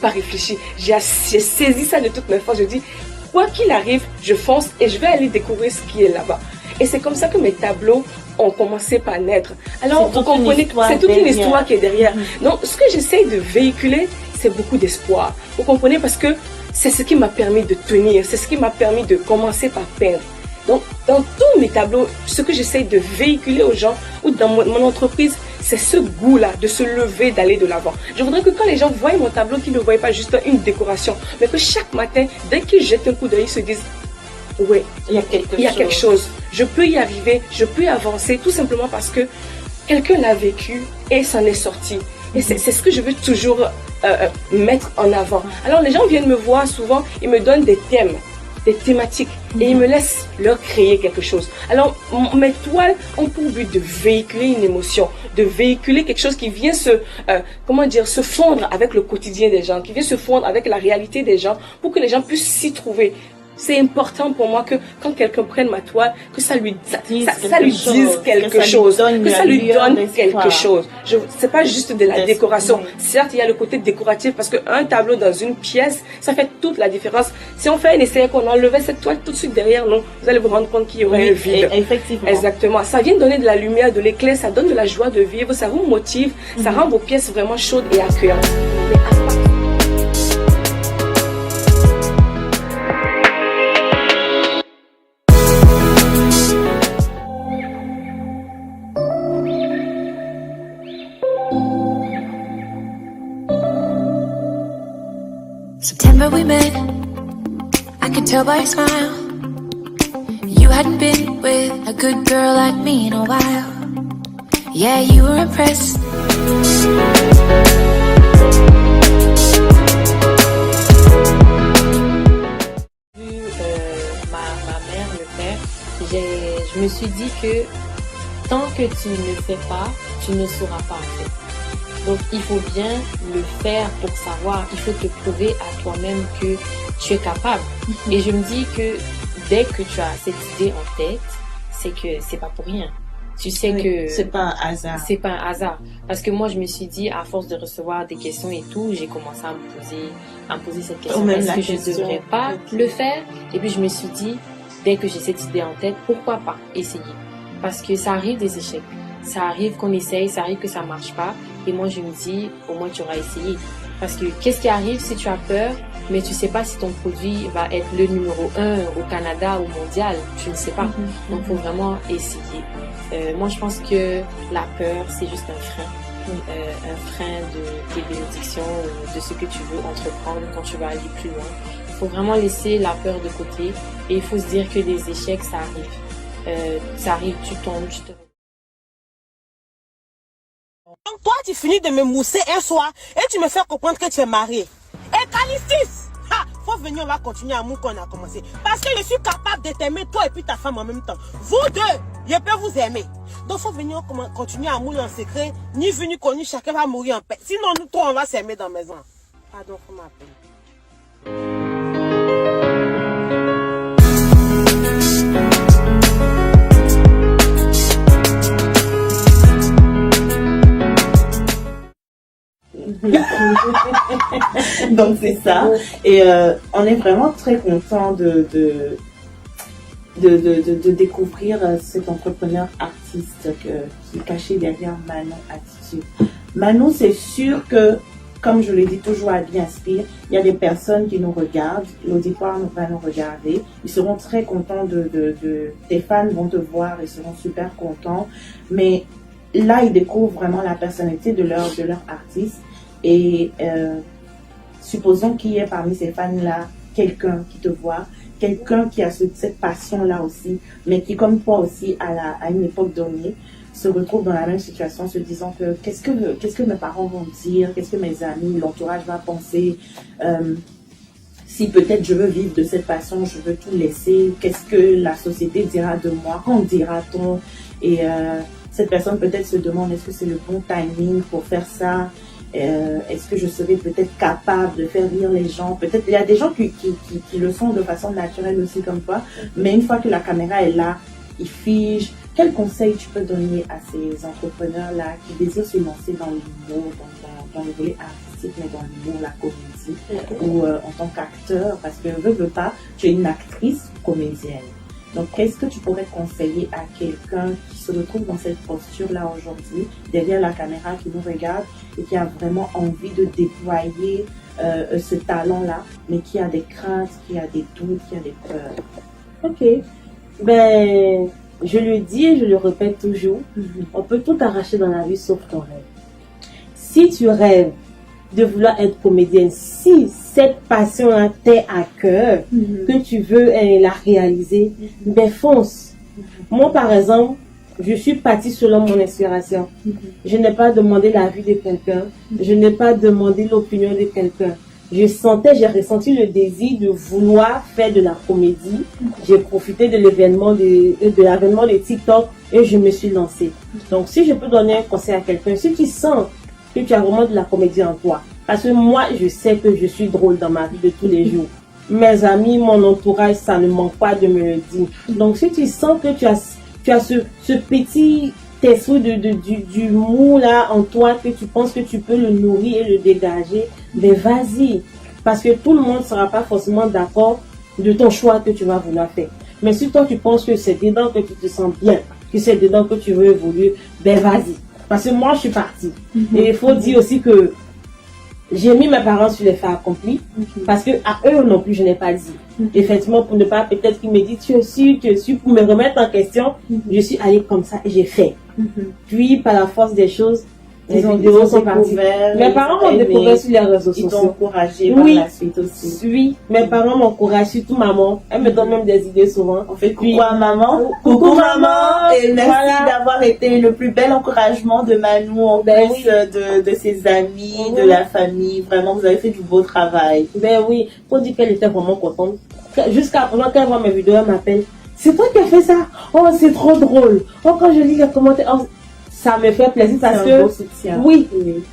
pas réfléchi. J'ai saisi ça de toutes mes forces. Je dis, quoi qu'il arrive, je fonce et je vais aller découvrir ce qui est là-bas. Et c'est comme ça que mes tableaux ont commencé par naître. Alors, vous comprenez, c'est toute une histoire qui est derrière. Donc, ce que j'essaye de véhiculer, c'est beaucoup d'espoir. Vous comprenez, parce que c'est ce qui m'a permis de tenir, c'est ce qui m'a permis de commencer par peindre. Donc, dans tous mes tableaux, ce que j'essaye de véhiculer aux gens ou dans mon entreprise, c'est ce goût-là de se lever, d'aller de l'avant. Je voudrais que quand les gens voient mon tableau, qu'ils ne voient pas juste une décoration, mais que chaque matin, dès qu'ils jettent un coup d'œil, ils se disent « Oui, il y a quelque chose. Je peux y arriver, je peux y avancer, tout simplement parce que quelqu'un l'a vécu et s'en est sorti. » Et c'est ce que je veux toujours mettre en avant. Alors, les gens viennent me voir souvent, ils me donnent des thèmes, des thématiques, et ils me laissent leur créer quelque chose. Alors, mes toiles ont pour but de véhiculer une émotion, de véhiculer quelque chose qui vient se fondre avec le quotidien des gens, qui vient se fondre avec la réalité des gens, pour que les gens puissent s'y trouver. C'est important pour moi que quand quelqu'un prenne ma toile, que ça lui dise quelque chose, que ça lui donne quelque chose. C'est pas juste de la décoration. Certes, il y a le côté décoratif parce qu'un tableau dans une pièce, ça fait toute la différence. Si on fait un essai qu'on enlevait cette toile tout de suite derrière nous, vous allez vous rendre compte qu'il y aurait un vide. Effectivement. Exactement. Ça vient donner de la lumière, de l'éclair, ça donne de la joie de vivre, ça vous motive, ça rend vos pièces vraiment chaudes et accueillantes. September we met, I could tell by your smile. You hadn't been with a good girl like me in a while. Yeah, you were impressed. Ma mère le faire, je me suis dit que tant que tu ne le fais pas, tu ne sauras pas en fait. Donc, il faut bien le faire pour savoir. Il faut te prouver à toi-même que tu es capable. Et je me dis que dès que tu as cette idée en tête, c'est que c'est pas pour rien. Tu sais que c'est pas un hasard. C'est pas un hasard. Parce que moi, je me suis dit, à force de recevoir des questions et tout, j'ai commencé à me poser cette question. Est-ce que je ne devrais pas le faire? Et puis, je me suis dit, dès que j'ai cette idée en tête, pourquoi pas essayer? Parce que ça arrive des échecs. Ça arrive qu'on essaye, ça arrive que ça marche pas. Et moi, je me dis, au moins, tu auras essayé. Parce que qu'est-ce qui arrive si tu as peur, mais tu sais pas si ton produit va être le numéro 1 au Canada ou mondial? Tu ne sais pas. Donc, il faut vraiment essayer. Moi, je pense que la peur, c'est juste un frein. Un frein de tes bénédictions, de ce que tu veux entreprendre quand tu vas aller plus loin. Il faut vraiment laisser la peur de côté. Et il faut se dire que les échecs, ça arrive. Ça arrive, tu tombes, tu te... Donc toi, tu finis de me mousser un soir et tu me fais comprendre que tu es marié. Et Calistis, faut venir, on va continuer l'amour qu'on a commencé. Parce que je suis capable de t'aimer toi et puis ta femme en même temps. Vous deux, je peux vous aimer. Donc faut venir continuer l'amour en secret. Ni vu ni connu, chacun va mourir en paix. Sinon nous trois, on va s'aimer dans la maison. Pardon, faut m'appeler. Donc c'est ça. Et on est vraiment très content de découvrir cet entrepreneur artiste qui est caché derrière Manon Attitude. Manon, c'est sûr que, comme je le dis toujours à Bienspire, il y a des personnes qui nous regardent, l'auditoire va nous regarder, ils seront très contents tes fans vont te voir et seront super contents, mais là ils découvrent vraiment la personnalité de leur artiste. Et supposons qu'il y ait parmi ces fans-là quelqu'un qui te voit, quelqu'un qui a cette passion-là aussi, mais qui, comme toi aussi, à une époque donnée, se retrouve dans la même situation, se disant que qu'est-ce que mes parents vont dire, qu'est-ce que mes amis, l'entourage va penser, si peut-être je veux vivre de cette passion, je veux tout laisser, qu'est-ce que la société dira de moi, qu'en dira-t-on? Et cette personne peut-être se demande, est-ce que c'est le bon timing pour faire ça? Est-ce que je serais peut-être capable de faire rire les gens? Peut-être il y a des gens qui le font de façon naturelle aussi comme toi, mais une fois que la caméra est là, ils figent. Quel conseil tu peux donner à ces entrepreneurs-là qui désirent se lancer dans l'humour, dans le volet artistique? artistique, mais dans l'humour, la comédie, ou en tant qu'acteur, parce que veux pas, tu es une actrice comédienne. Donc, qu'est-ce que tu pourrais conseiller à quelqu'un qui se retrouve dans cette posture-là aujourd'hui, derrière la caméra, qui nous regarde et qui a vraiment envie de déployer ce talent-là, mais qui a des craintes, qui a des doutes, qui a des peurs? Ok. Ben, je le dis et je le répète toujours, on peut tout arracher dans la vie sauf ton rêve. Si tu rêves de vouloir être comédienne, si cette passion-là t'est à cœur, que tu veux la réaliser, ben fonce. Moi, par exemple, je suis partie selon mon inspiration. Je n'ai pas demandé l'avis de quelqu'un, je n'ai pas demandé l'opinion de quelqu'un. J'ai ressenti le désir de vouloir faire de la comédie. J'ai profité de l'avènement de TikTok et je me suis lancée. Donc, si je peux donner un conseil à quelqu'un, si tu sens que tu as vraiment de la comédie en toi, parce que moi, je sais que je suis drôle dans ma vie de tous les jours. Mes amis, mon entourage, ça ne manque pas de me le dire. Donc, si tu sens que tu as ce petit esprit d'humour là en toi, que tu penses que tu peux le nourrir et le dégager, ben vas-y. Parce que tout le monde ne sera pas forcément d'accord de ton choix que tu vas vouloir faire. Mais si toi tu penses que c'est dedans que tu te sens bien, que c'est dedans que tu veux évoluer, ben vas-y. Parce que moi je suis partie. Et il faut dire aussi que j'ai mis mes parents sur les faits accomplis, parce que à eux non plus je n'ai pas dit. Effectivement, pour ne pas, peut-être qu'ils me disent tu es sûr, pour me remettre en question, je suis allée comme ça et j'ai fait. Puis par la force des choses, les vidéos sont parties. Mes parents m'ont découvert sur les réseaux sociaux. Ils t'ont encouragé par la suite aussi. Oui, mes parents m'encouragent, surtout maman. Elle me donne même des idées souvent. On fait coucou à maman. Coucou maman. Et merci d'avoir été le plus bel encouragement de Manu en plus de ses amis, de la famille. Vraiment, vous avez fait du beau travail. Ben oui, faut dire qu'elle était vraiment contente. Jusqu'à présent, quand elle voit mes vidéos, elle m'appelle. C'est toi qui as fait ça? Oh, c'est trop drôle. Oh, quand je lis les commentaires, oh, ça me fait plaisir parce que, beau soutien. Oui,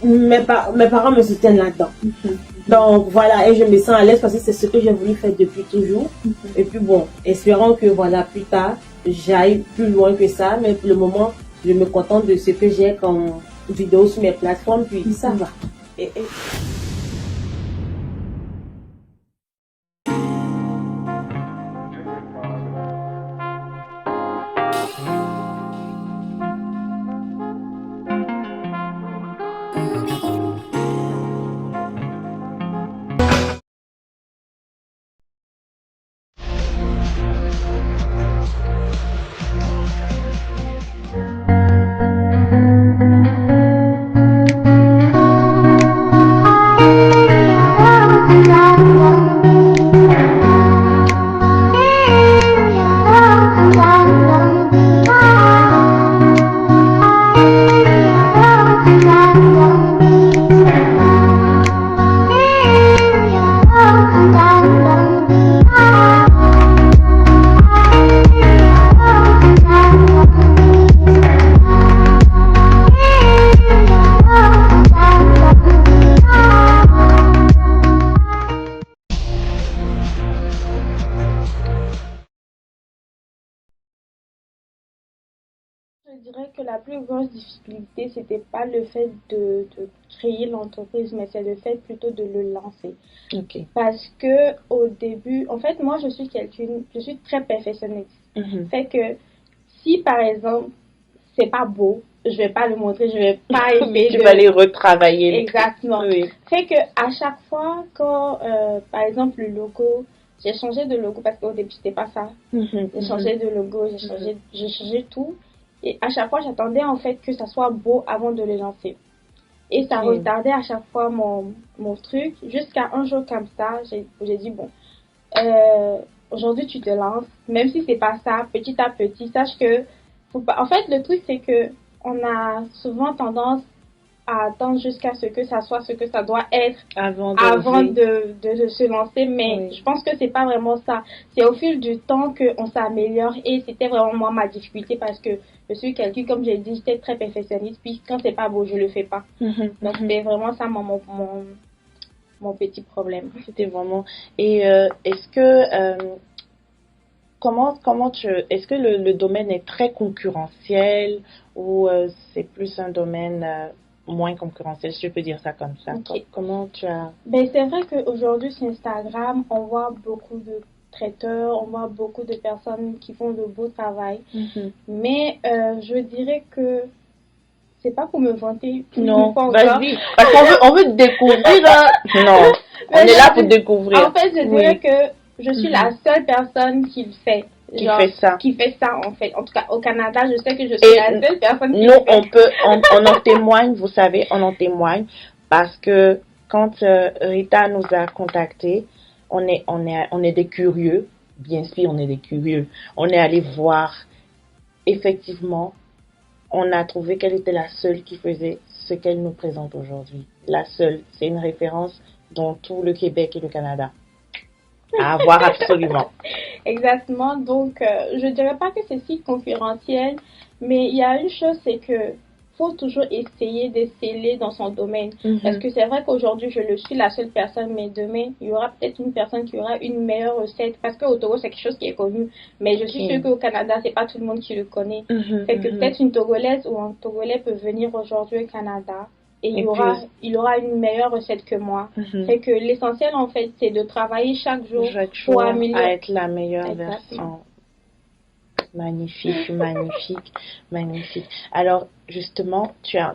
mes parents me soutiennent là-dedans. Donc voilà, et je me sens à l'aise parce que c'est ce que j'ai voulu faire depuis toujours. Et puis bon, espérons que voilà, plus tard, j'aille plus loin que ça. Mais pour le moment, je me contente de ce que j'ai comme vidéo sur mes plateformes, puis ça va. Je dirais que la plus grosse difficulté, c'était pas le fait de créer l'entreprise, mais c'est le fait plutôt de le lancer. Parce que au début, en fait, moi, je suis très perfectionniste. Fait que si par exemple, c'est pas beau, je vais pas le montrer, je vais pas essayer Tu vas les retravailler. Exactement. Fait que à chaque fois, quand, par exemple, le logo, j'ai changé de logo parce qu'au début, c'était pas ça. J'ai changé de logo, j'ai changé tout. Et à chaque fois, j'attendais en fait que ça soit beau avant de le lancer. Et ça retardait à chaque fois mon truc. Jusqu'à un jour comme ça, j'ai dit, bon, aujourd'hui tu te lances. Même si c'est pas ça, petit à petit, sache que... En fait, le truc, c'est que on a souvent tendance à attendre jusqu'à ce que ça soit ce que ça doit être avant de se lancer, mais je pense que c'est pas vraiment ça. C'est au fil du temps qu'on s'améliore, et c'était vraiment moi ma difficulté parce que je suis quelqu'un, comme j'ai dit, j'étais très perfectionniste, puis quand c'est pas beau, je le fais pas. Donc c'était vraiment ça mon petit problème. C'était vraiment... Et est-ce que... est-ce que le domaine est très concurrentiel ou c'est plus un domaine moins concurrentiel, si je peux dire ça comme ça. Okay. Comment tu as... Ben, c'est vrai qu'aujourd'hui sur Instagram, on voit beaucoup de traiteurs, on voit beaucoup de personnes qui font de beau travail. Mais je dirais que c'est pas pour me vanter. Non, vas-y. Parce qu'on veut découvrir. Non, on est là pour découvrir. En fait, je dirais que je suis la seule personne qui le fait. Qui fait ça. Qui fait ça, en fait. En tout cas, au Canada, je sais que je suis la seule personne qui nous, le fait. on en témoigne, vous savez, on en témoigne. Parce que quand Rita nous a contactés, on est des curieux. Bien sûr, on est des curieux. On est allé voir. Effectivement, on a trouvé qu'elle était la seule qui faisait ce qu'elle nous présente aujourd'hui. La seule. C'est une référence dans tout le Québec et le Canada. À voir absolument. Exactement. Donc, je dirais pas que c'est si concurrentiel, mais il y a une chose, c'est que faut toujours essayer d'exceller dans son domaine. Parce que c'est vrai qu'aujourd'hui, je le suis la seule personne, mais demain, il y aura peut-être une personne qui aura une meilleure recette. Parce qu'au Togo, c'est quelque chose qui est connu. Mais je suis sûre qu'au Canada, c'est pas tout le monde qui le connaît. Fait que peut-être une Togolaise ou un Togolais peut venir aujourd'hui au Canada. Et il aura une meilleure recette que moi. Fait que l'essentiel, en fait, c'est de travailler chaque jour pour améliorer. À être la meilleure version. Magnifique, magnifique, magnifique. Alors, justement, tu en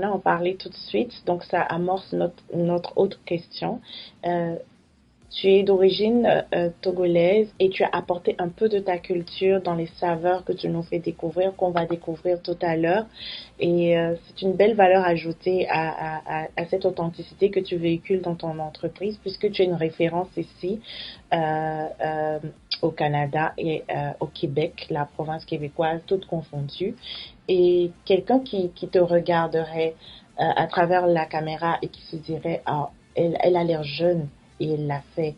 as parlé tout de suite, donc ça amorce notre autre question. Tu es d'origine togolaise et tu as apporté un peu de ta culture dans les saveurs que tu nous fais découvrir, qu'on va découvrir tout à l'heure. Et c'est une belle valeur ajoutée à cette authenticité que tu véhicules dans ton entreprise, puisque tu es une référence ici au Canada et au Québec, la province québécoise, toute confondue. Et quelqu'un qui te regarderait à travers la caméra et qui se dirait « Ah, elle a l'air jeune ». Et elle l'a fait.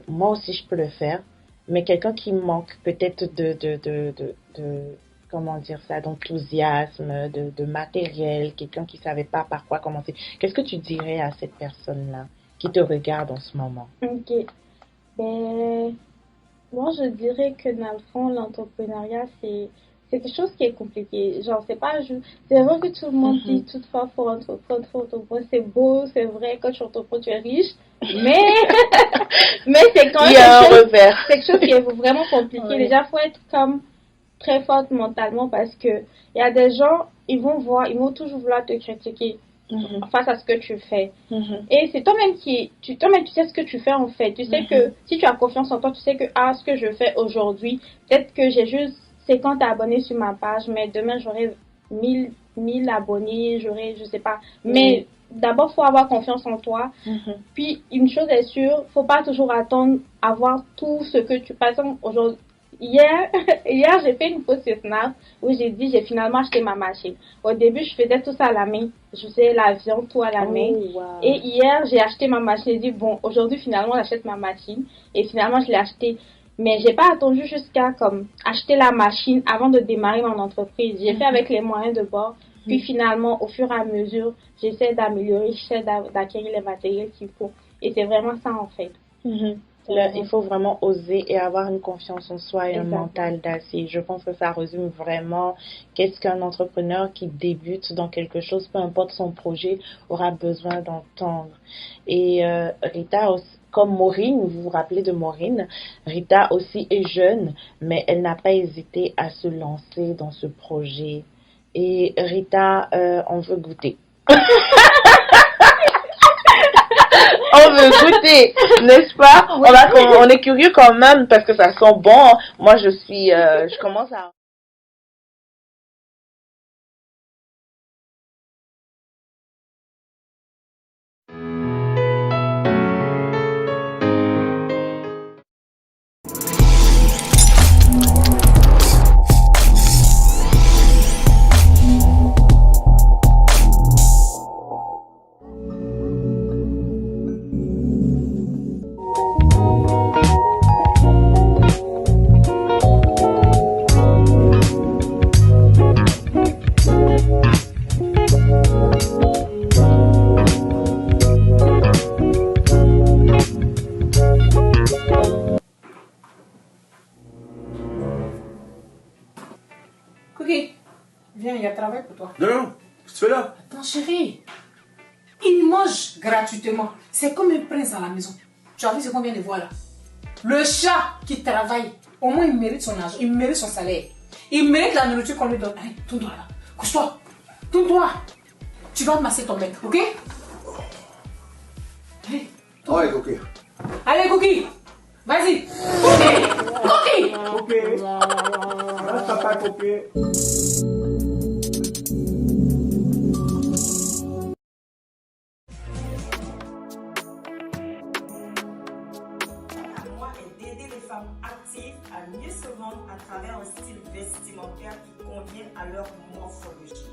Moi aussi, je peux le faire. Mais quelqu'un qui manque peut-être de comment dire ça, d'enthousiasme, de matériel, quelqu'un qui savait pas par quoi commencer. Qu'est-ce que tu dirais à cette personne-là qui te regarde en ce moment? Ok. Ben, moi, je dirais que dans le fond, l'entrepreneuriat, c'est quelque chose qui est compliqué. Genre, c'est pas juste... C'est vrai que tout le monde dit toutefois, faut entreprendre, c'est beau, c'est vrai, quand tu entreprends, tu es riche. Mais c'est quand même quelque chose qui est vraiment compliqué. Ouais. Déjà, faut être comme très forte mentalement parce que il y a des gens, ils vont toujours vouloir te critiquer face à ce que tu fais. Et c'est toi-même tu sais ce que tu fais en fait. Tu sais que si tu as confiance en toi, tu sais que ce que je fais aujourd'hui, peut-être que j'ai juste 50 abonnés sur ma page, mais demain j'aurai 1000 abonnés, je sais pas. Mais d'abord, faut avoir confiance en toi. Puis, une chose est sûre, faut pas toujours attendre à voir tout ce que tu... Par exemple, aujourd'hui, hier, j'ai fait une pause sur Snap où j'ai finalement acheté ma machine. Au début, je faisais tout ça à la main. Je faisais l'avion, tout à la main. Wow. Et hier, j'ai acheté ma machine. J'ai dit, bon, aujourd'hui, finalement, j'achète ma machine. Et finalement, je l'ai achetée. Mais j'ai pas attendu jusqu'à acheter la machine avant de démarrer mon entreprise. J'ai fait avec les moyens de bord. Puis finalement, au fur et à mesure, j'essaie d'améliorer, j'essaie d'acquérir les matériels qu'il faut. Et c'est vraiment ça en fait. Là, il faut vraiment oser et avoir une confiance en soi et un mental d'acier. Je pense que ça résume vraiment qu'est-ce qu'un entrepreneur qui débute dans quelque chose, peu importe son projet, aura besoin d'entendre. Et Rita aussi, comme Maureen, vous vous rappelez de Maureen, Rita aussi est jeune, mais elle n'a pas hésité à se lancer dans ce projet. Et Rita, on veut goûter. On veut goûter, n'est-ce pas? On est curieux quand même parce que ça sent bon. Moi, je commence à... Cookie, viens, il y a travail pour toi. Non, Qu'est-ce que tu fais là? Attends, chérie. Il mange gratuitement. C'est comme un prince à la maison. Tu as vu ce qu'on vient de voir là? Le chat qui travaille, au moins il mérite son argent, il mérite son salaire. Il mérite la nourriture qu'on lui donne. Allez, tourne-toi là. Couche-toi. Tourne-toi. Tu vas masser ton maître, ok? Allez. Ouais, ok. Allez, Cookie. Vas-y. Cookie. Ok. Là, ça pas copié. D'aider les femmes actives à mieux se vendre à travers un style vestimentaire qui convient à leur morphologie.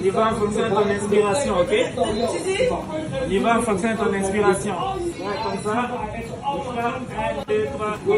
Il va en fonction de ton inspiration, ok? Il va en fonction de ton inspiration. Ouais, comme ça. 1, 2, 3, go!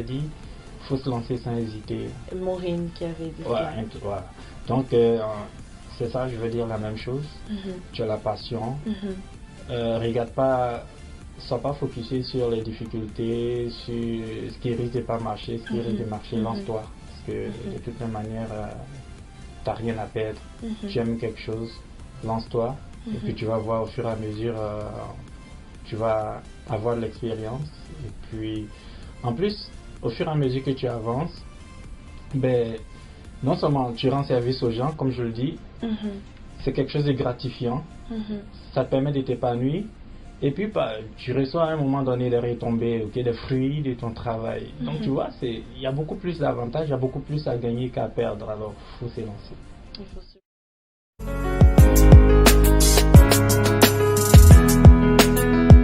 Dit, il faut se lancer sans hésiter. Maureen qui avait dit voilà. Donc, c'est ça, je veux dire la même chose. Tu as la passion. Regarde pas, sois pas focusé sur les difficultés, sur ce qui risque de pas marcher, ce qui risque de marcher, lance-toi. Parce que de toute manière, tu n'as rien à perdre. Tu aimes quelque chose, lance-toi. Et puis tu vas voir au fur et à mesure, tu vas avoir de l'expérience. Et puis, en plus, au fur et à mesure que tu avances, ben, non seulement tu rends service aux gens, comme je le dis, c'est quelque chose de gratifiant, ça te permet de t'épanouir, et puis bah, tu reçois à un moment donné les retombées, des fruits de ton travail. Donc tu vois, il y a beaucoup plus d'avantages, il y a beaucoup plus à gagner qu'à perdre, alors il faut se lancer.